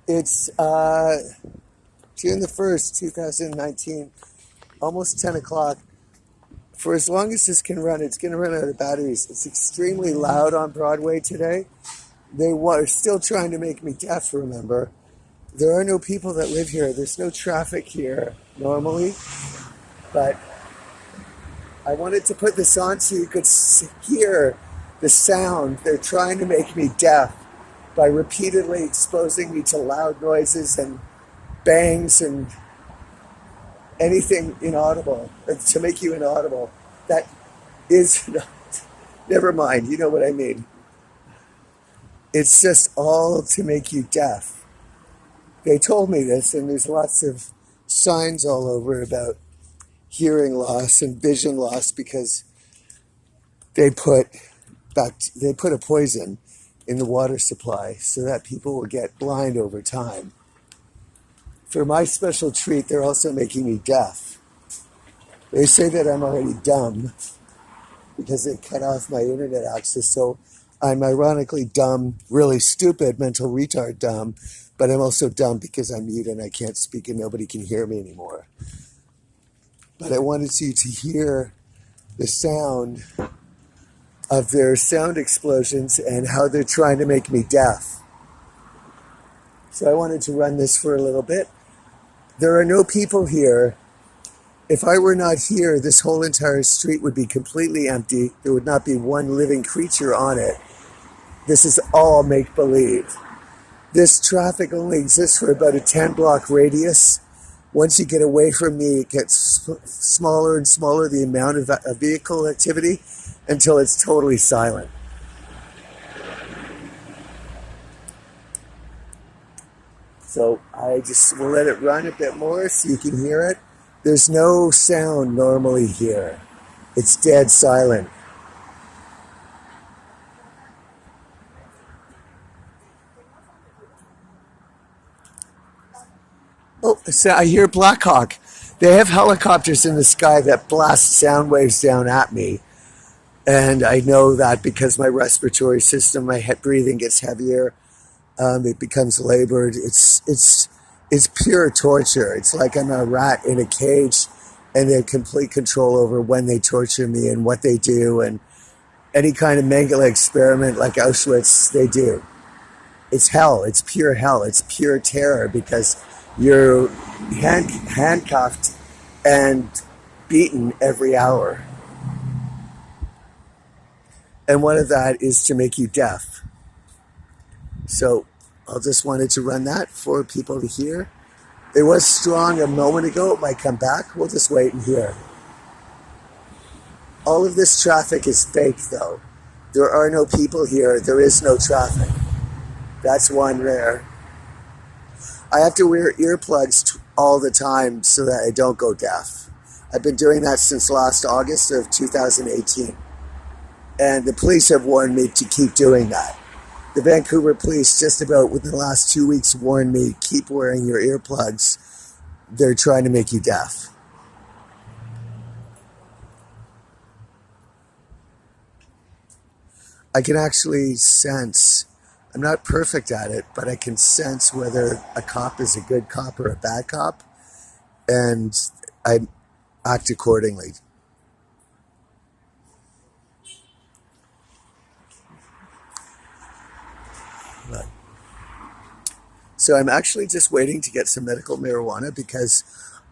It's June the 1st, 2019, almost 10 o'clock. For as long as this can run, it's going to run out of batteries. It's extremely loud on Broadway today. They were still trying to make me deaf, remember. There are no people that live here. There's no traffic here normally. But I wanted to put this on so you could hear the sound. They're trying to make me deaf by repeatedly exposing me to loud noises and bangs and anything inaudible, to make you inaudible. That is not, never mind, you know what I mean. It's just all to make you deaf. They told me this, and there's lots of signs all over about hearing loss and vision loss because they put a poison in the water supply so that people will get blind over time. For my special treat, they're also making me deaf. They say that I'm already dumb because they cut off my internet access, so I'm ironically dumb, really stupid, mental retard dumb, but I'm also dumb because I'm mute and I can't speak and nobody can hear me anymore. But I wanted you to hear the sound of their sound explosions and how they're trying to make me deaf. So I wanted to run this for a little bit. There are no people here. If I were not here, this whole entire street would be completely empty. There would not be one living creature on it. This is all make-believe. This traffic only exists for about a 10-block radius. Once you get away from me, it gets smaller and smaller, the amount of vehicle activity, until it's totally silent. So I just will let it run a bit more so you can hear it. There's no sound normally here. It's dead silent. Oh, so I hear Blackhawk. They have helicopters in the sky that blast sound waves down at me. And I know that because my respiratory system, my breathing gets heavier. It becomes labored. It's pure torture. It's like I'm a rat in a cage and they have complete control over when they torture me and what they do, and any kind of Mengele experiment like Auschwitz they do. It's hell. It's pure hell. It's pure terror because you're handcuffed and beaten every hour. And one of that is to make you deaf. So I just wanted to run that for people to hear. It was strong a moment ago. It might come back. We'll just wait and hear. All of this traffic is fake, though. There are no people here. There is no traffic. That's one rare. I have to wear earplugs all the time so that I don't go deaf. I've been doing that since last August of 2018. And the police have warned me to keep doing that. The Vancouver police just about within the last 2 weeks warned me, keep wearing your earplugs. They're trying to make you deaf. I can actually sense, I'm not perfect at it, but I can sense whether a cop is a good cop or a bad cop, and I act accordingly. So I'm actually just waiting to get some medical marijuana because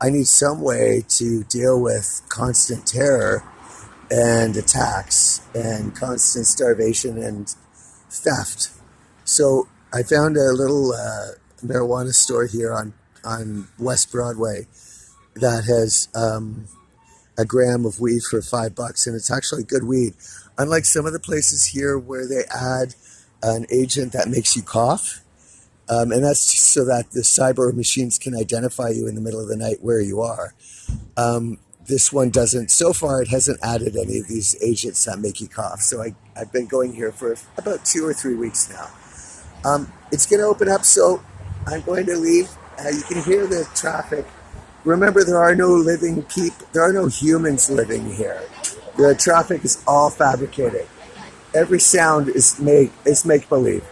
I need some way to deal with constant terror and attacks and constant starvation and theft. So I found a little marijuana store here on West Broadway that has a gram of weed for $5, and it's actually good weed. Unlike some of the places here where they add an agent that makes you cough, and that's just so that the cyber machines can identify you in the middle of the night where you are. This one doesn't. So far, it hasn't added any of these agents that make you cough. So I've been going here for about 2 or 3 weeks now. It's going to open up, so I'm going to leave. You can hear the traffic. Remember, there are no living people. There are no humans living here. The traffic is all fabricated. Every sound is make-believe.